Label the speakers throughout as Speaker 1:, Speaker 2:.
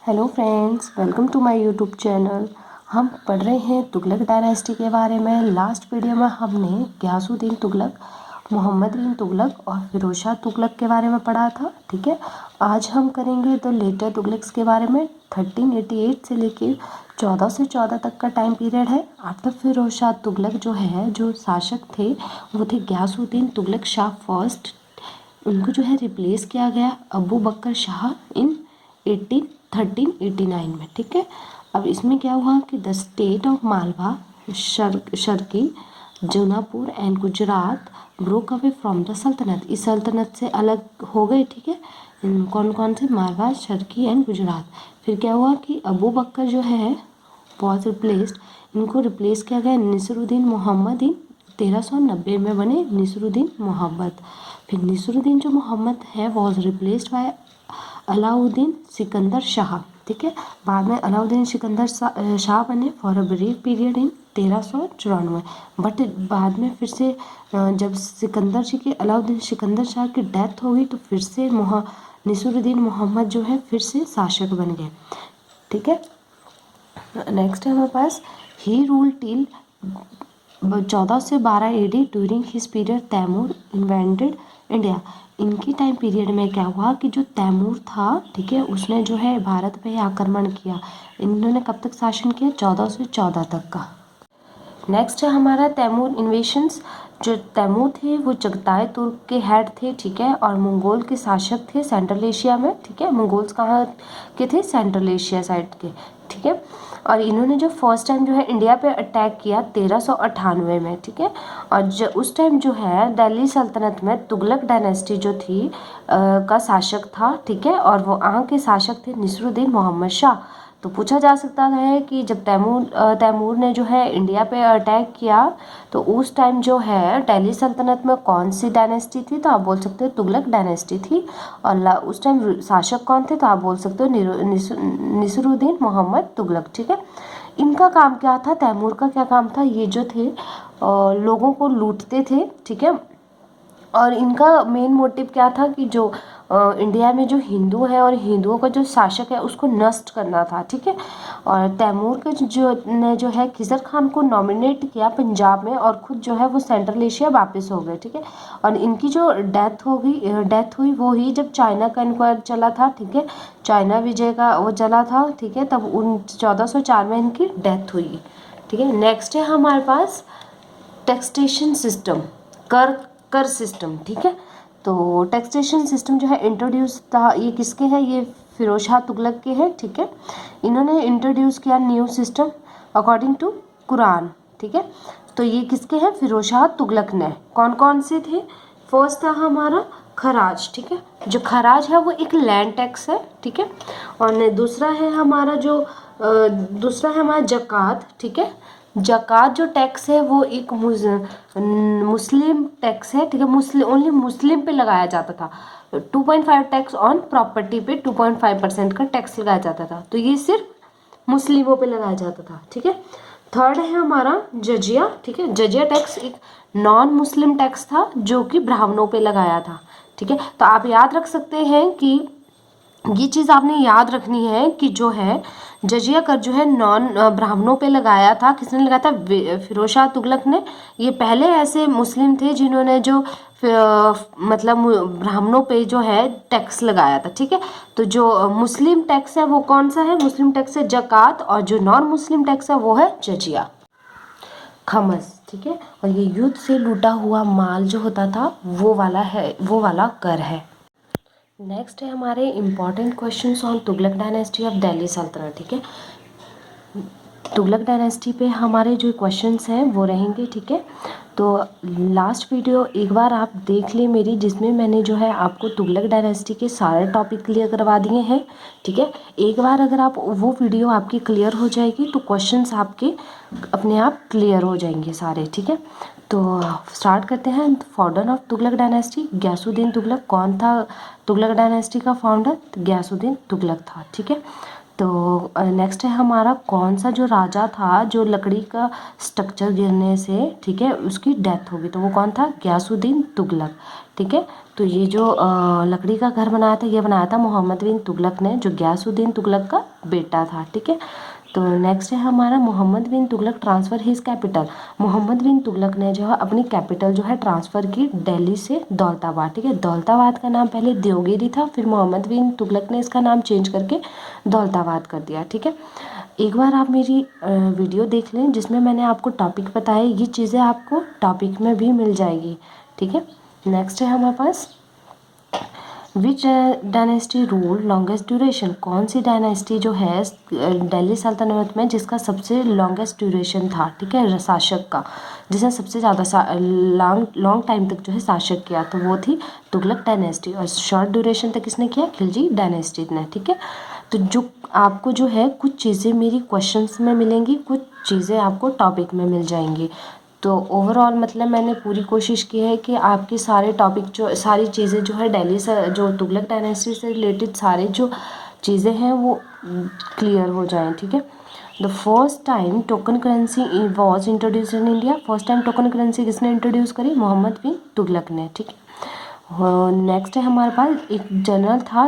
Speaker 1: Hello friends, welcome to my YouTube channel. हम पढ़ रहे हैं तुगलक डायनेस्टी के बारे में। लास्ट वीडियो में हमने गियासुद्दीन तुगलक, मोहम्मद बिन तुगलक और फिरोज शाह तुगलक के बारे में पढ़ा था। ठीक है, आज हम करेंगे द लेटर तुगलक्स के बारे में। 1388 से लेके 1414 तक का टाइम पीरियड है। आफ्टर फिरोज शाह तुगलक जो शासक थे वो थे गियासुद्दीन तुगलक शाह फर्स्ट। उनको रिप्लेस किया गया अबू बकर शाह इन 1389 में। ठीक है, अब इसमें क्या हुआ कि the state of Malwa, Sharki, Jaunapur and Gujarat broke away from the सल्तनत। इस सल्तनत से अलग हो गए। ठीक है, कौन कौन से? मालवा, शर्की एंड गुजरात। फिर क्या हुआ कि अबू बकर वॉज रिप्लेस्ड, इनको रिप्लेस किया गया निसरुद्दीन मोहम्मद इन 1390 में बने निसरुद्दीन मोहम्मद। फिर निसरुद्दीन मोहम्मद है was replaced by Alauddin Sikandar Shah. ठीक है, बाद में अलाउद्दीन सिकंदर शाह बने for a brief period in 1394। But बाद में फिर से जब अलाउद्दीन सिकंदर शाह की डेथ हो गई तो फिर से निसरुद्दीन मोहम्मद फिर से शासक बन गए। ठीक है, नेक्स्ट है हमारे पास ही रूल टिल 14 से 12 AD during his period Timur invented India. इनकी टाइम पीरियड में क्या हुआ कि जो तैमूर था, ठीक है, उसने भारत पे आक्रमण किया। इन्होंने कब तक शासन किया? 14 से 14 तक का। नेक्स्ट है हमारा तैमूर इन्वेशंस। जो तैमूर थे वो चगताई तुर्क के हेड थे। ठीक है, और मंगोल के शासक थे सेंट्रल एशिया में। ठीक है, मंगोल्स कहाँ के थे? सेंट्रल एशिया साइड के। ठीक है, और इन्होंने फर्स्ट टाइम इंडिया पे अटैक किया 1398 में। ठीक है, और उस टाइम दिल्ली सल्तनत में तुगलक डायनेस्टी थी का शासक था। ठीक है, और वो यहाँ के शासक थे निसरुद्दीन मोहम्मद शाह। तो पूछा जा सकता है कि जब तैमूर ने इंडिया पे अटैक किया तो उस टाइम दिल्ली सल्तनत में कौन सी डायनेस्टी थी? तो आप बोल सकते हो तुगलक डायनेस्टी थी। और उस टाइम शासक कौन थे? तो आप बोल सकते हो निसरुद्दीन मोहम्मद तुगलक। ठीक है, इनका काम क्या था? तैमूर का क्या काम था? ये थे लोगों को लूटते थे। ठीक है, और इनका मेन मोटिव क्या था कि इंडिया में हिंदू है और हिंदुओं का शासक है उसको नष्ट करना था। ठीक है, और तैमूर के ने खिजर खान को नॉमिनेट किया पंजाब में और खुद वो सेंट्रल एशिया वापस हो गए। ठीक है, और इनकी डेथ हुई वो ही जब चाइना का इन्क्वायर चला था। ठीक है, चाइना विजय का वो चला था। ठीक है, तब 1404 में इनकी डेथ हुई। ठीक है, नेक्स्ट है हमारे पास टैक्सेशन सिस्टम, कर सिस्टम। ठीक है, तो टैक्सेशन सिस्टम इंट्रोड्यूस था। ये किसके हैं? ये फिरोज शाह तुगलक के हैं। ठीक है, इन्होंने इंट्रोड्यूस किया new system according to Quran. ठीक है, तो ये किसके हैं? फिरोज शाह तुगलक ने। कौन कौन से थे? फर्स्ट था हमारा खराज। ठीक है, जो खराज है वो एक लैंड टैक्स है। ठीक है, और दूसरा है हमारा जकात। ठीक है, जकात टैक्स है वो एक मुस्लिम टैक्स है। ठीक है, ओनली मुस्लिम पे लगाया जाता था। 2.5 टैक्स ऑन प्रॉपर्टी पे 2.5% का टैक्स लगाया जाता था। तो ये सिर्फ मुस्लिमों पे लगाया जाता था। ठीक है, थर्ड है हमारा जजिया। ठीक है, जजिया टैक्स एक नॉन मुस्लिम टैक्स था जो कि ब्राह्मणों पे लगाया था। ठीक है, तो आप याद रख सकते हैं कि ये चीज़ आपने याद रखनी है कि जजिया कर नॉन ब्राह्मणों पे लगाया था। किसने लगाया था? फिरोज शाह तुगलक ने। ये पहले ऐसे मुस्लिम थे जिन्होंने मतलब ब्राह्मणों पे टैक्स लगाया था। ठीक है, तो जो मुस्लिम टैक्स है वो कौन सा है? मुस्लिम टैक्स है जकात, और जो नॉन मुस्लिम टैक्स है वो है जजिया, खमस। ठीक है, और ये युद्ध से लूटा हुआ माल होता था वो वाला कर है। नेक्स्ट है हमारे important questions on Tughlaq dynasty of Delhi सल्तनत। ठीक है, तुगलक डायनेस्टी पे हमारे जो क्वेश्चंस हैं वो रहेंगे। ठीक है, तो लास्ट वीडियो एक बार आप देख लें मेरी, जिसमें मैंने आपको तुगलक डायनेस्टी के सारे टॉपिक क्लियर करवा दिए हैं। ठीक है, एक बार अगर आप वो वीडियो आपकी क्लियर हो जाएगी तो क्वेश्चंस आपके अपने आप क्लियर हो जाएंगे सारे। ठीक है, तो स्टार्ट करते हैं। Founder of Tughlaq dynasty Ghiyasuddin Tughlaq. कौन था तुगलक डायनेस्टी का फाउंडर? गियासुद्दीन तुगलक था। ठीक है, तो नेक्स्ट है हमारा कौन सा जो राजा था जो लकड़ी का स्ट्रक्चर गिरने से, ठीक है, उसकी डेथ होगी, तो वो कौन था? गयासुद्दीन तुगलक, ठीक है। तो ये जो लकड़ी का घर बनाया था, ये बनाया था मोहम्मद बिन तुगलक ने, जो गयासुद्दीन तुगलक का बेटा था, ठीक है। तो नेक्स्ट है हमारा Mohammad bin Tughlaq transfer his capital. Mohammad bin Tughlaq ने जो है अपनी कैपिटल जो है ट्रांसफ़र की दिल्ली से दौलताबाद, ठीक है। दौलताबाद का नाम पहले देवगिरी था, फिर मोहम्मद बिन तुगलक ने इसका नाम चेंज करके दौलताबाद कर दिया, ठीक है। एक बार आप मेरी वीडियो देख लें जिसमें मैंने आपको टॉपिक बताया, ये चीज़ें आपको टॉपिक में भी मिल जाएगी, ठीक है। नेक्स्ट है हमारे पास which dynasty rule longest duration. कौन सी डायनेस्टी जो है दिल्ली सल्तनत में जिसका सबसे लॉन्गेस्ट ड्यूरेशन था, ठीक है, शासक का, जिसने सबसे ज़्यादा लॉन्ग टाइम तक जो है शासक किया, तो वो थी तुगलक डायनेस्टी। और शॉर्ट ड्यूरेशन तक किसने किया? खिलजी डायनेस्टी ने, ठीक है। तो जो आपको जो है कुछ चीज़ें मेरी क्वेश्चंस में मिलेंगी, कुछ चीज़ें आपको टॉपिक में मिल जाएंगी। तो ओवरऑल मतलब मैंने पूरी कोशिश की है कि आपके सारे टॉपिक जो सारी चीज़ें जो है दिल्ली से जो तुगलक डायनेस्टी से रिलेटेड सारे जो चीज़ें हैं वो क्लियर हो जाएं, ठीक है। The first time token currency was introduce in India. First time token currency किसने इंट्रोड्यूस करी? मोहम्मद बिन तुगलक ने, ठीक है। नेक्स्ट है हमारे पास एक जनरल था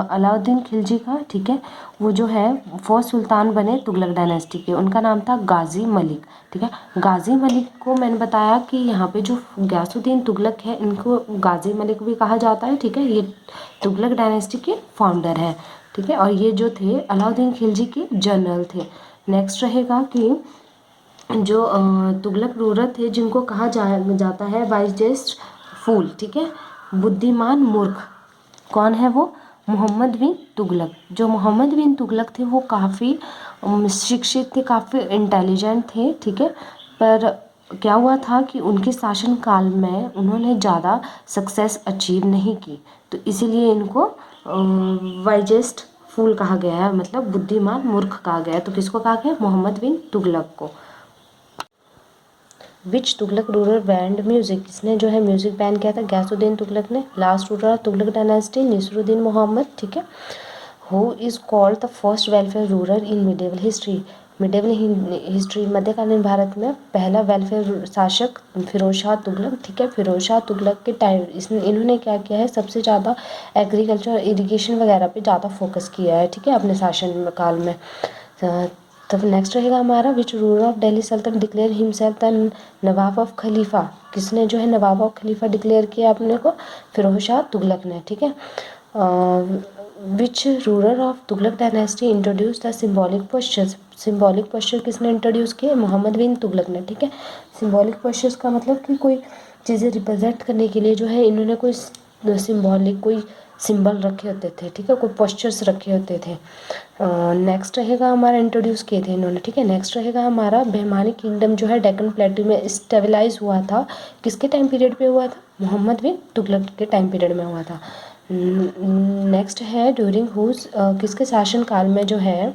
Speaker 1: अलाउद्दीन खिलजी का, ठीक है। वो जो है फर्स्ट सुल्तान बने तुगलक डायनेस्टी के, उनका नाम था गाजी मलिक, ठीक है। गाजी मलिक को मैंने बताया कि यहाँ पे जो गयासुद्दीन तुगलक है इनको गाजी मलिक भी कहा जाता है, ठीक है। ये तुगलक डायनेस्टी के फाउंडर है, ठीक है। और ये जो थे अलाउद्दीन खिलजी के जनरल थे। नेक्स्ट रहेगा कि जो तुगलक रूलर थे जिनको कहा जाता है वाइजेस्ट फूल, ठीक है, बुद्धिमान मूर्ख, कौन है वो? मोहम्मद बिन तुगलक। जो मोहम्मद बिन तुगलक थे वो काफ़ी शिक्षित थे, काफ़ी इंटेलिजेंट थे, ठीक है। पर क्या हुआ था कि उनके शासनकाल में उन्होंने ज़्यादा सक्सेस अचीव नहीं की, तो इसीलिए इनको वाइजेस्ट फूल कहा गया है, मतलब बुद्धिमान मूर्ख कहा गया है। तो किसको कहा गया? मोहम्मद बिन तुगलक को। विच तुगलक रूलर बैंड म्यूजिक। किसने जो है म्यूजिक बैन किया था? गयासुद्दीन तुगलक ने। Last ruler Tughlaq dynasty Nasiruddin Mohammad, ठीक है। Who is called the first welfare ruler in medieval history. Medieval history मध्यकालीन भारत में पहला वेलफेयर शासक फिरोज शाह तुगलक, ठीक है। फिरोज शाह तुगलक के टाइम इन्होंने क्या किया है? सबसे ज़्यादा एग्रीकल्चर और इरीगेशन वगैरह पे ज़्यादा फोकस किया है, ठीक है, अपने शासन काल में। तो नेक्स्ट रहेगा हमारा which ruler of Delhi Sultanate declare himself the Nawab of Khalifa. किसने जो है नवाब ऑफ खलीफा डिक्लेयर किया अपने को? फिरोज शाह तुगलक ने, ठीक है। Which ruler of Tughlaq dynasty introduce the symbolic postures. Symbolic posture किसने इंट्रोड्यूस किए? मोहम्मद बिन तुगलक ने, ठीक है। सिम्बॉलिक पोस्चर्स का मतलब कि कोई चीज़ें रिप्रेजेंट करने के लिए जो है इन्होंने कोई सिम्बॉलिक कोई सिंबल रखे होते थे, ठीक है, कोई पोस्चर्स रखे होते थे। नेक्स्ट रहेगा हमारा इंट्रोड्यूस किए थे इन्होंने, ठीक है। नेक्स्ट रहेगा हमारा बहमानी किंगडम जो है डेक्कन प्लेटू में स्टेबलाइज हुआ था, किसके टाइम पीरियड पे हुआ था? मोहम्मद बिन तुगलक के टाइम पीरियड में हुआ था। नेक्स्ट है ड्यूरिंग हुज किसके शासनकाल में जो है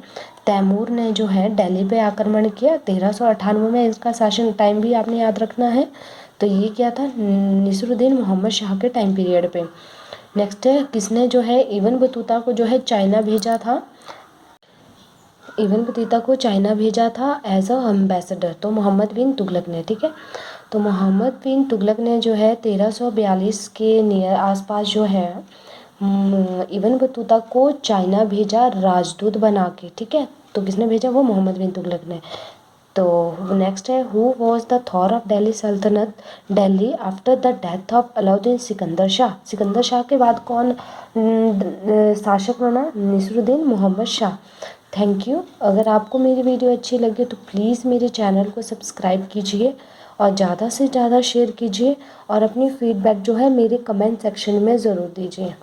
Speaker 1: तैमूर ने जो है दिल्ली पे आक्रमण किया? 1398 में इसका शासन टाइम भी आपने याद रखना है। तो ये क्या था? नसीरुद्दीन मोहम्मद शाह के टाइम पीरियड पे। नेक्स्ट है किसने जो है इब्न बतूता को जो है चाइना भेजा था? इब्न बतूता को चाइना भेजा था एज अ एम्बेसडर, तो मोहम्मद बिन तुगलक ने, ठीक है। तो मोहम्मद बिन तुगलक ने जो है 1342 के नियर आसपास जो है इब्न बतूता को चाइना भेजा राजदूत बना के, ठीक है। तो किसने भेजा? वो मोहम्मद बिन तुगलक ने। तो नेक्स्ट है who was the throne of Delhi Sultanate Delhi after the death of Alauddin Sikandar Shah. Sikandar Shah के बाद कौन शासक बना? नसीरुद्दीन मोहम्मद शाह। Thank you. अगर आपको मेरी वीडियो अच्छी लगी तो प्लीज़ मेरे चैनल को सब्सक्राइब कीजिए और ज़्यादा से ज़्यादा शेयर कीजिए और अपनी फीडबैक जो है मेरे कमेंट सेक्शन में ज़रूर दीजिए।